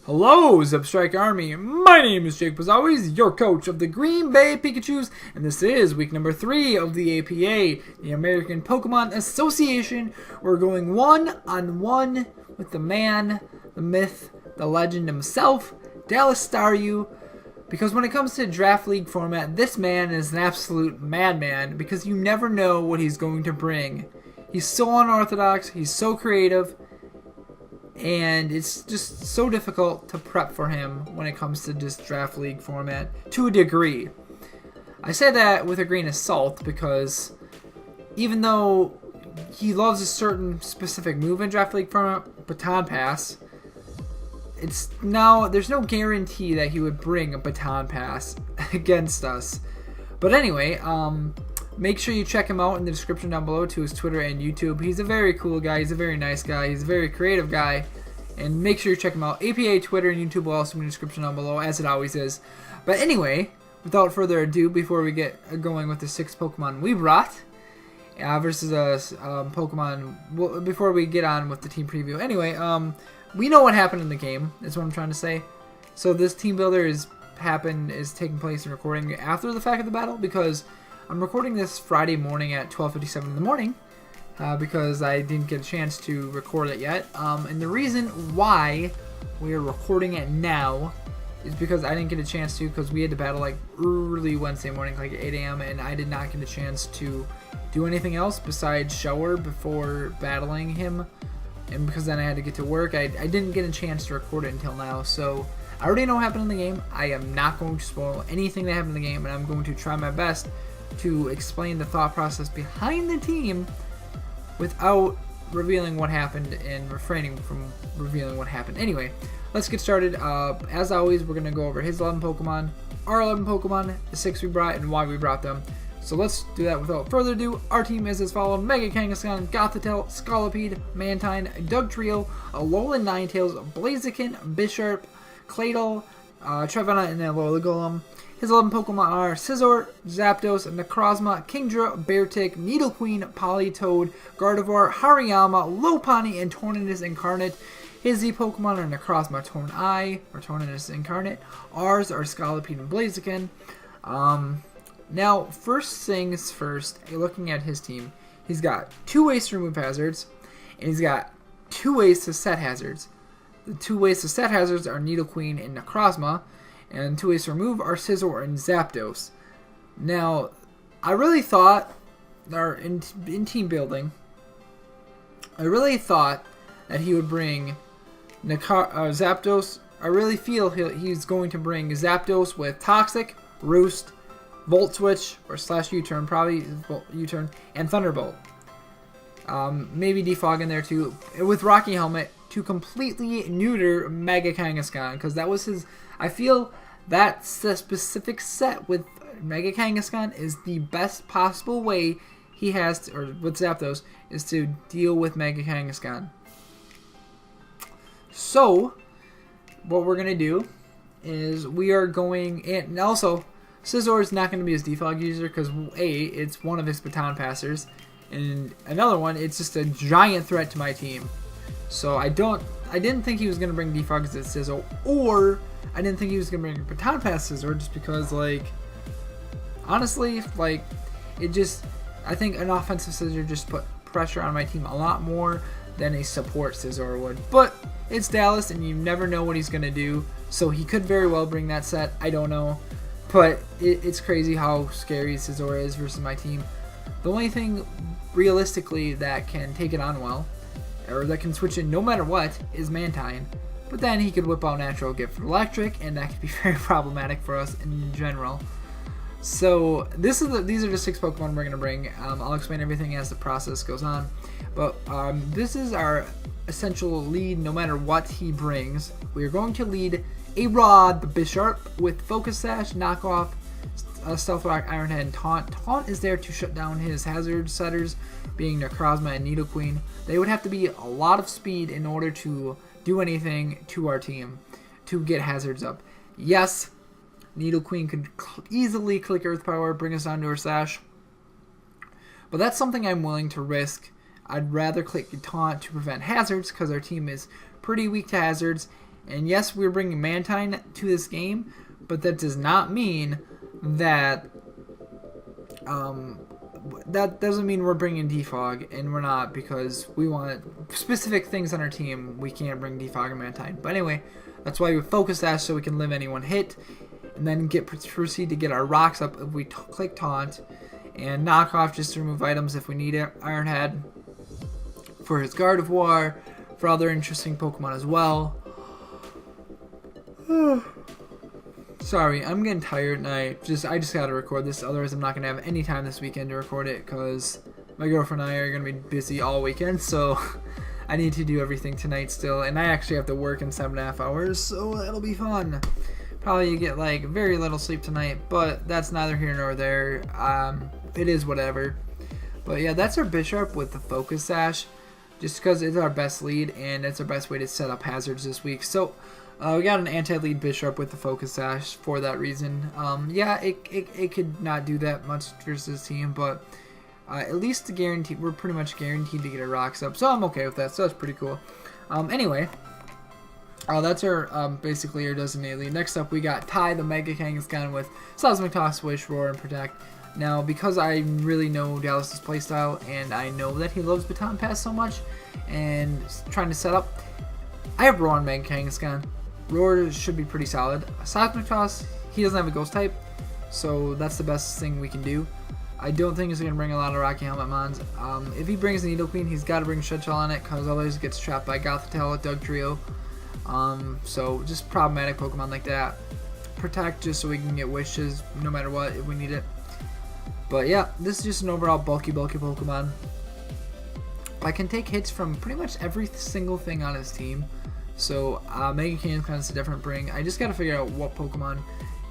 Hello, Zipstrike Army. My name is JaCubAsAlways, your coach of the Green Bay Pikachus, and this is week number 3 of the APA, the American Pokemon Association. We're going one-on-one with the man, the myth, the legend himself, Dallas Staryu, because when it comes to Draft League format, this man is an absolute madman because you never know what he's going to bring. He's so unorthodox, he's so creative, and it's just so difficult to prep for him when it comes to just Draft League format to a degree. I say that with a grain of salt because even though he loves a certain specific move in Draft League format, Baton Pass, there's no guarantee that he would bring a Baton Pass against us. But anyway, make sure you check him out in the description down below to his Twitter and YouTube. He's a very cool guy. He's a very nice guy. He's a very creative guy. And make sure you check him out. APA, Twitter, and YouTube will also be in the description down below, as it always is. But anyway, without further ado, before we get going with the 6 Pokemon we brought versus Pokemon, before we get on with the team preview. Anyway, we know what happened in the game. That's what I'm trying to say. So this team builder is taking place and recording after the fact of the battle because I'm recording this Friday morning at 12:57 in the morning because I didn't get a chance to record it yet. And the reason why we are recording it now is because I didn't get a chance to because we had to battle like early Wednesday morning, like 8 a.m. and I did not get a chance to do anything else besides shower before battling him. And because then I had to get to work, I didn't get a chance to record it until now. So I already know what happened in the game. I am not going to spoil anything that happened in the game, and I'm going to try my best to explain the thought process behind the team without revealing what happened and refraining from revealing what happened. Anyway, let's get started. As always, we're going to go over his 11 Pokemon, our 11 Pokemon, the 6 we brought, and why we brought them. So let's do that without further ado. Our team is as follows: Mega Kangaskhan, Gothitelle, Scolipede, Mantine, Dugtrio, Alolan Ninetales, Blaziken, Bisharp, Claydol, Trevenant, and Alola Golem. His 11 Pokemon are Scizor, Zapdos, Necrozma, Kingdra, Beartick, Nidoqueen, Politoed, Gardevoir, Hariyama, Lopunny, and Tornadus Incarnate. His Z Pokemon are Necrozma, Tornai, or Tornadus Incarnate. Ours are Scolipede and Blaziken. Now, first things first, looking at his team, he's got 2 ways to remove hazards, and he's got 2 ways to set hazards. The 2 ways to set hazards are Nidoqueen and Necrozma, and 2 ways to remove are Scizor and Zapdos. Now, I really thought, in team building, I really thought that he would bring Zapdos. I really feel he's going to bring Zapdos with Toxic, Roost, Volt Switch, or slash U-turn, probably U-turn, and Thunderbolt. Maybe Defog in there too, with Rocky Helmet to completely neuter Mega Kangaskhan, because that was his. I feel that specific set with Mega Kangaskhan is the best possible way he has to, or with Zapdos, is to deal with Mega Kangaskhan. So, what we're gonna do is we are going, and also Scizor is not going to be his defog user because it's one of his baton passers, and another one, it's just a giant threat to my team. So I didn't think he was going to bring defog as Scizor, or I didn't think he was going to bring baton pass Scizor just because, like, honestly, like, I think an offensive Scizor just put pressure on my team a lot more than a support Scizor would. But it's Dallas, and you never know what he's going to do, so he could very well bring that set. I don't know. But it's crazy how scary Scizor is versus my team. The only thing, realistically, that can take it on well, or that can switch it no matter what, is Mantine. But then he could whip out Natural Gift Electric, and that could be very problematic for us in general. So these are the 6 Pokemon we're going to bring. I'll explain everything as the process goes on. But this is our essential lead no matter what he brings. We are going to lead A-Rod the Bisharp with Focus Sash, Knockoff, Stealth Rock, Iron Head, and Taunt. Taunt is there to shut down his hazard setters, being Necrozma and Nidoqueen. They would have to be a lot of speed in order to do anything to our team to get hazards up. Yes, Nidoqueen could easily click Earth Power, bring us onto her Sash, but that's something I'm willing to risk. I'd rather click Taunt to prevent hazards because our team is pretty weak to hazards, And yes, we're bringing Mantine to this game, but that does not mean that that doesn't mean we're bringing Defog, and we're not, because we want specific things on our team. We can't bring Defog and Mantine. But anyway, that's why we focus Ash, so we can live anyone hit, and then proceed to get our rocks up if we click Taunt, and knock off just to remove items if we need it. Ironhead for his Guard of War, for other interesting Pokemon as well. Sorry, I'm getting tired, and I just gotta record this, otherwise I'm not gonna have any time this weekend to record it, because my girlfriend and I are gonna be busy all weekend, so I need to do everything tonight still, and I actually have to work in 7.5 hours, so it'll be fun. Probably get like very little sleep tonight, but that's neither here nor there. It is whatever. But yeah, that's our Bishop with the Focus Sash, just because it's our best lead, and it's our best way to set up hazards this week. So we got an anti-lead Bishop with the Focus Sash for that reason. Yeah, it could not do that much versus this team, but at least we're pretty much guaranteed to get our rocks up, so I'm okay with that. So that's pretty cool. Anyway, that's our basically our designated lead. Next up, we got Ty, the Mega Kangaskhan with Seismic Toss, Wish, Roar, and Protect. Now, because I really know Dallas's playstyle, and I know that he loves Baton Pass so much, and trying to set up, I have Roar on Mega Kangaskhan. Roar should be pretty solid. Seismic Toss, he doesn't have a Ghost type, so that's the best thing we can do. I don't think he's going to bring a lot of Rocky Helmet Mons. If he brings Needle Queen, he's got to bring Shell on it, because otherwise he gets trapped by Gothitelle, Doug Trio. So just problematic Pokemon like that. Protect just so we can get Wishes no matter what if we need it. But yeah, this is just an overall bulky Pokemon. I can take hits from pretty much every single thing on his team. So Mega Kangaskhan is a different bring. I just got to figure out what Pokemon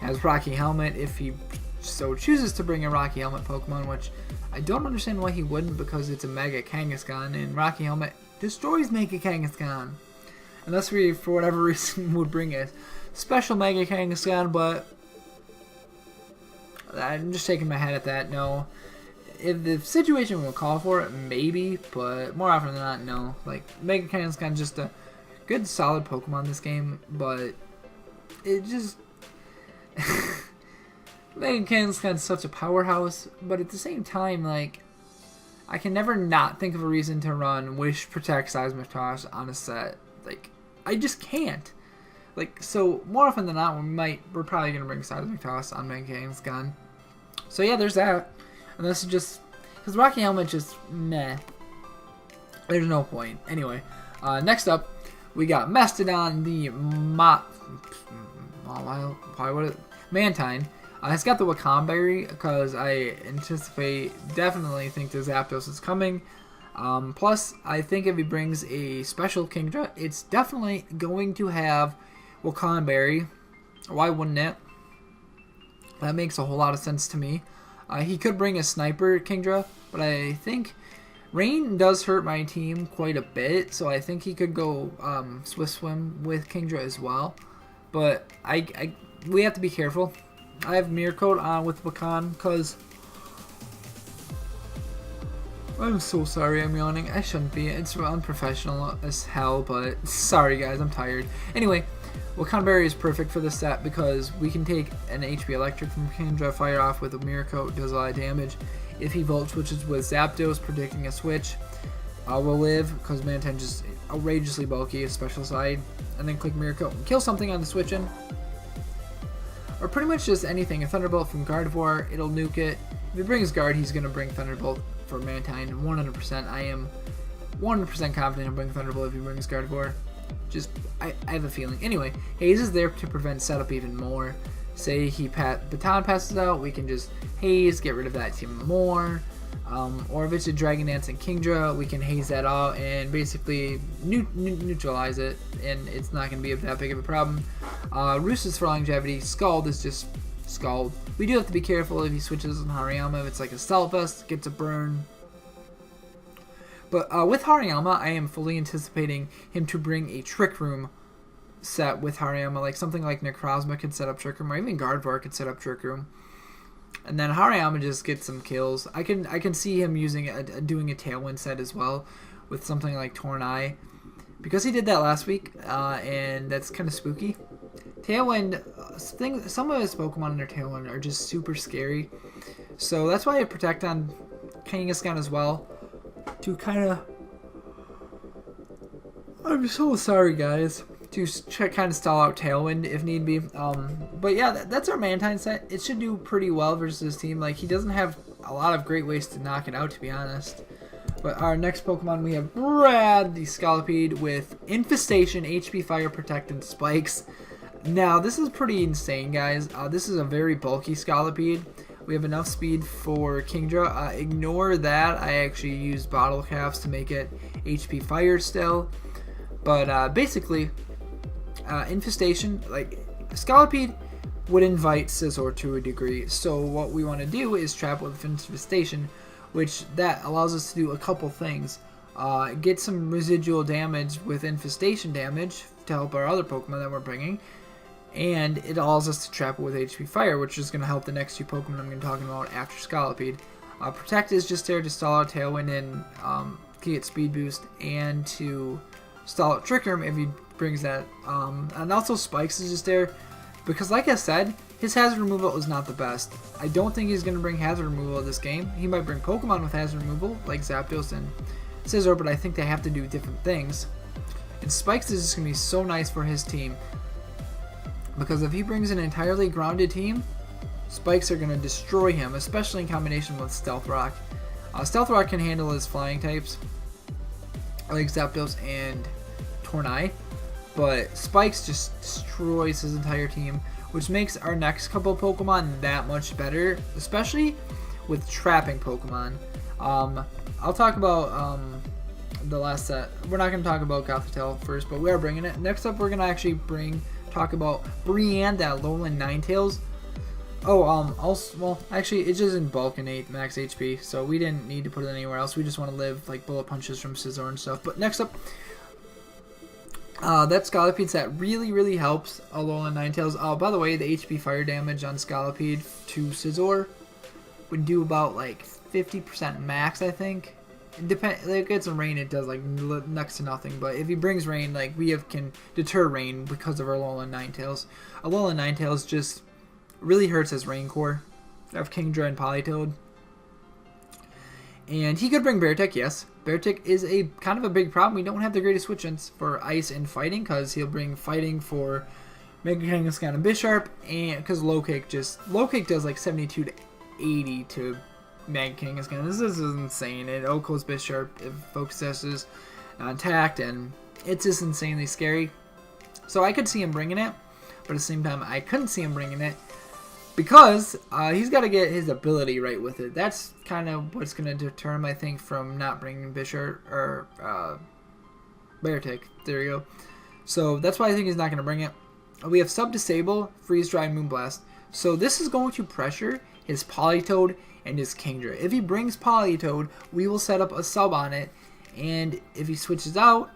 has Rocky Helmet if he so chooses to bring a Rocky Helmet Pokemon, which I don't understand why he wouldn't, because it's a Mega Kangaskhan and Rocky Helmet destroys Mega Kangaskhan. Unless we, for whatever reason, would bring a special Mega Kangaskhan, but I'm just shaking my head at that. No. If the situation will call for it, maybe, but more often than not, no. Like, Mega Kangaskhan is just a good, solid Pokemon this game, but it just... Mega Kangaskhan is such a powerhouse, but at the same time, like, I can never not think of a reason to run Wish, Protect, Seismic Toss on a set. Like, I just can't. Like, so more often than not, we're probably gonna bring Seismic Toss on Mega Kangaskhan. So yeah, there's that. And this is just because Rocky Helmet just meh. There's no point. Anyway, next up we got Mastodon, the Mantine. It's got the Wacan Berry because I definitely think the Zapdos is coming. Plus, I think if he brings a special Kingdra, it's definitely going to have Wacan Berry. Why wouldn't it? That makes a whole lot of sense to me. He could bring a Sniper Kingdra, but I think Rain does hurt my team quite a bit, so I think he could go Swift Swim with Kingdra as well. But we have to be careful. I have Mirror Coat on with Wacan because I'm so sorry I'm yawning. I shouldn't be. It's unprofessional as hell, but sorry guys, I'm tired. Anyway, Wacan Berry is perfect for this set because we can take an HP Electric from Kingdra, fire off with a Mirror Coat, does a lot of damage. If he Volt Switches with Zapdos, predicting a switch, we'll live because Mantine just outrageously bulky, a special side, and then click Mirror Coat and kill something on the switch in. Or pretty much just anything. A Thunderbolt from Gardevoir, it'll nuke it. If he brings Guard, he's going to bring Thunderbolt for Mantine 100%. I am 100% confident he'll bring Thunderbolt if he brings Gardevoir. Just, I have a feeling. Anyway, Haze is there to prevent setup even more. Say he Baton passes out, we can just Haze, get rid of that even more. Or if it's a Dragon Dance and Kingdra, we can Haze that out and basically neutralize it, and it's not going to be that big of a problem. Roost is for longevity. Scald is just Scald. We do have to be careful if he switches on Hariyama. If it's like a Stealth Vest, gets a burn. But with Hariyama, I am fully anticipating him to bring a Trick Room set with Hariyama, like something like Necrozma could set up Trick Room, or even Gardevoir could set up Trick Room. And then Hariyama just gets some kills. I can see him using doing a Tailwind set as well with something like Torn Eye. because he did that last week, and that's kind of spooky. Tailwind, some of his Pokemon in their Tailwind are just super scary. So that's why I protect on Kangaskhan as well. To kind of... I'm so sorry, guys. To kind of stall out Tailwind if need be. But yeah, that's our Mantine set. It should do pretty well versus his team. Like, he doesn't have a lot of great ways to knock it out, to be honest. But our next Pokemon, we have Brad, the Scolipede, with Infestation, HP, Fire, Protect, and Spikes. Now, this is pretty insane, guys. This is a very bulky Scolipede. We have enough speed for Kingdra. Ignore that. I actually used Bottle Caps to make it HP Fire still. But basically, Infestation, like, Scolipede would invite Scizor to a degree. So what we want to do is trap with Infestation, which that allows us to do a couple things. Get some residual damage with Infestation damage to help our other Pokemon that we're bringing. And it allows us to trap it with HP Fire, which is going to help the next two Pokemon I'm going to be talking about after Scolipede. Protect is just there to stall out Tailwind and get speed boost, and to stall out Trick Room if he brings that. And also Spikes is just there because, like I said, his hazard removal is not the best. I don't think he's going to bring hazard removal in this game. He might bring Pokemon with hazard removal, like Zapdos and Scizor, but I think they have to do different things. And Spikes is just going to be so nice for his team. Because if he brings an entirely grounded team, Spikes are going to destroy him, especially in combination with Stealth Rock. Stealth Rock can handle his flying types, like Zapdos and Tornai, but Spikes just destroys his entire team, which makes our next couple Pokemon that much better, especially with trapping Pokemon. I'll talk about the last set. We're not going to talk about Gothitelle first, but we are bringing it. Next up, we're going to actually talk about Brienne, that Lowland Ninetales. Also, well, actually, it just in bulk and 8 max HP, so we didn't need to put it anywhere else. We just want to live like bullet punches from Scizor and stuff. But next up, that Scolipede set really helps Alolan Ninetales. By the way, the HP fire damage on Scolipede to Scizor would do about like 50% max, I think. If it gets some rain, it does like next to nothing. But if he brings rain, like can deter rain because of our Alolan Ninetales. Alolan Ninetales just really hurts as Rain Core of Kingdra and Politoed. And he could bring Beartic, yes. Beartic is a kind of a big problem. We don't have the greatest switch-ins for Ice and Fighting, because he'll bring Fighting for Mega Kangaskhan and Bisharp, and because Low Kick does like 72 to 80 to Mega Kangaskhan. This is insane. It OHKOs Bisharp, it focuses on Tact, and it's just insanely scary. So I could see him bringing it, but at the same time I couldn't see him bringing it, because he's got to get his ability right with it. That's kind of what's going to deter him, I think, from not bringing Bisharp or Beartic. There you go. So that's why I think he's not going to bring it. We have Sub-Disable, Freeze Dry, Moonblast. So this is going to pressure his Politoed and his Kingdra. If he brings Politoed, we will set up a sub on it. And if he switches out,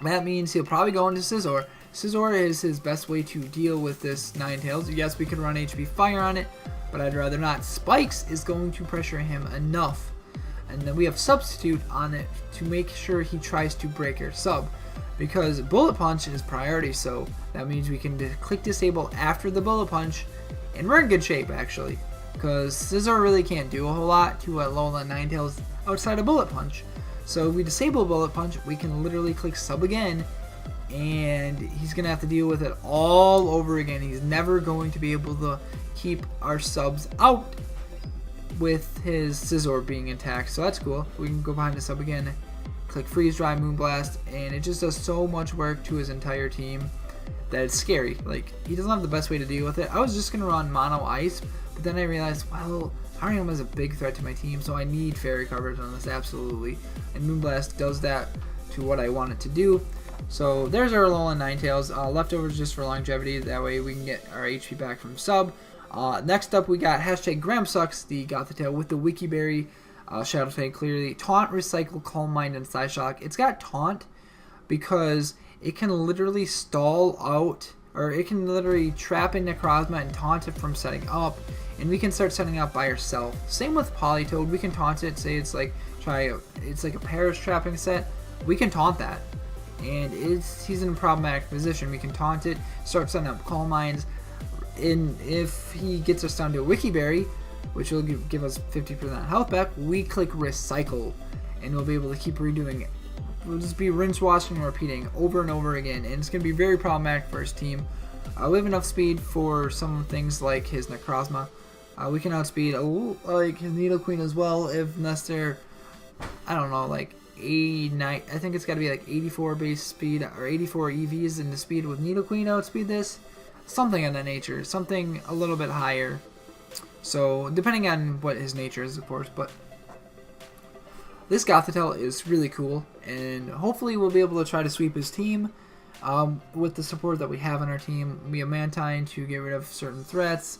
that means he'll probably go into Scizor. Scizor is his best way to deal with this Ninetales. Yes, we could run HP Fire on it, but I'd rather not. Spikes is going to pressure him enough. And then we have Substitute on it to make sure he tries to break our sub. Because Bullet Punch is priority, so that means we can click Disable after the Bullet Punch. And we're in good shape, actually. Because Scizor really can't do a whole lot to Alolan Ninetales outside of Bullet Punch. So if we disable Bullet Punch, we can literally click Sub again, and he's going to have to deal with it all over again. He's never going to be able to keep our subs out with his Scizor being intact. So that's cool. We can go behind the sub again, click Freeze Dry, Moonblast, and it just does so much work to his entire team that it's scary. Like, he doesn't have the best way to deal with it. I was just going to run Mono Ice, but then I realized, well, Harium is a big threat to my team, so I need Fairy coverage on this, absolutely. And Moonblast does that to what I want it to do. So there's our Alolan Ninetales. Leftovers just for longevity, that way we can get our HP back from sub. Next up, we got #GramSucks, the Gothitelle with the Wiki Berry, Shadow Tag clearly, Taunt, Recycle, Calm Mind, and Psyshock. It's got Taunt because it can literally stall out, or it can literally trap in Necrozma and taunt it from setting up, and we can start setting up by ourselves. Same with Politoed, we can taunt it, say it's like a Perish trapping set, we can taunt that. and he's in a problematic position. We can taunt it, start setting up Calm Minds, and if he gets us down to a Wiki Berry, which will give us 50% health back, we click Recycle, and we'll be able to keep redoing it. We'll just be rinse, washing, and repeating over and over again, and it's going to be very problematic for his team. We have enough speed for some things like his Necrozma. We can outspeed like his Nidoqueen as well, if Nestor, I don't know, like 89. I think it's got to be like 84 base speed or 84 EVs into speed with Nidoqueen outspeed this. Something of that nature, something a little bit higher. So depending on what his nature is, of course, but this Gothitelle is really cool, and hopefully we'll be able to try to sweep his team with the support that we have on our team. We have Mantine to get rid of certain threats.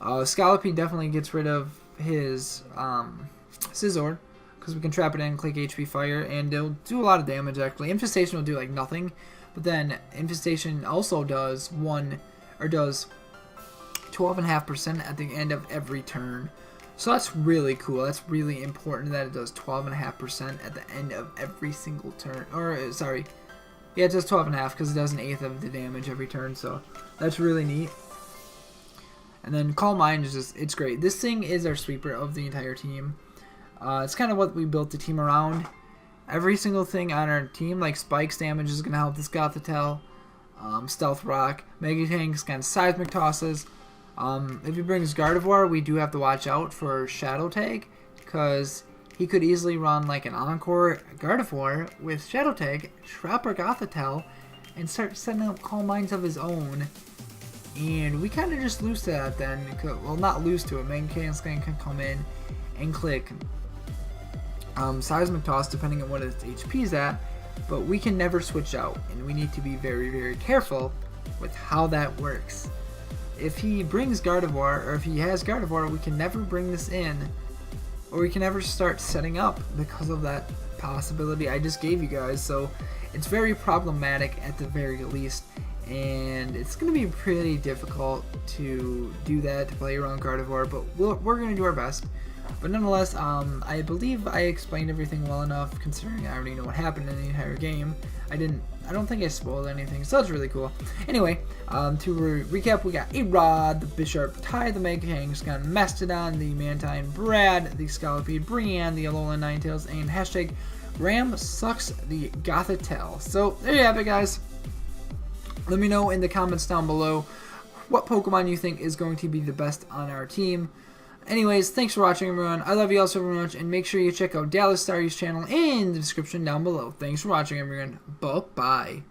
Scallopy definitely gets rid of his Scizor, because we can trap it in, click HP Fire, and it'll do a lot of damage actually. Infestation will do like nothing, but then Infestation also does 12.5% at the end of every turn. So that's really cool. That's really important that it does 12.5% at the end of every single turn. Or, sorry. Yeah, it does 12.5 because it does an eighth of the damage every turn. So that's really neat. And then Calm Mind is just, it's great. This thing is our sweeper of the entire team. It's kind of what we built the team around. Every single thing on our team, like Spike's damage is going to help this Gothitelle. Stealth Rock. Mega Tanks, kind of Seismic Tosses. If he brings Gardevoir, we do have to watch out for Shadow Tag, because he could easily run like an Encore Gardevoir with Shadow Tag, trap our Gothitelle, and start setting up Calm Minds of his own. And we kind of just lose to that then. Well, not lose to it. Mega Tanks can come in and click Seismic Toss depending on what its HP is at, but we can never switch out, and we need to be very, very careful with how that works. If he brings Gardevoir, or if he has Gardevoir, we can never bring this in, or we can never start setting up because of that possibility I just gave you guys. So it's very problematic at the very least, and it's going to be pretty difficult to do that, to play around Gardevoir, but we're going to do our best. But nonetheless, I believe I explained everything well enough, considering I already know what happened in the entire game. I don't think I spoiled anything, so that's really cool. Anyway, to recap, we got A-Rod, the Bisharp, Ty, the Mega Kangaskhan, Mastodon, the Mantine, Brad, the Scalopy, Brienne, the Alolan Ninetales, and hashtag Ram sucks the Gothitelle. So there you have it, guys. Let me know in the comments down below what Pokemon you think is going to be the best on our team. Anyways, thanks for watching, everyone. I love you all so very much, and make sure you check out Staryus channel in the description down below. Thanks for watching, everyone. Bye-bye.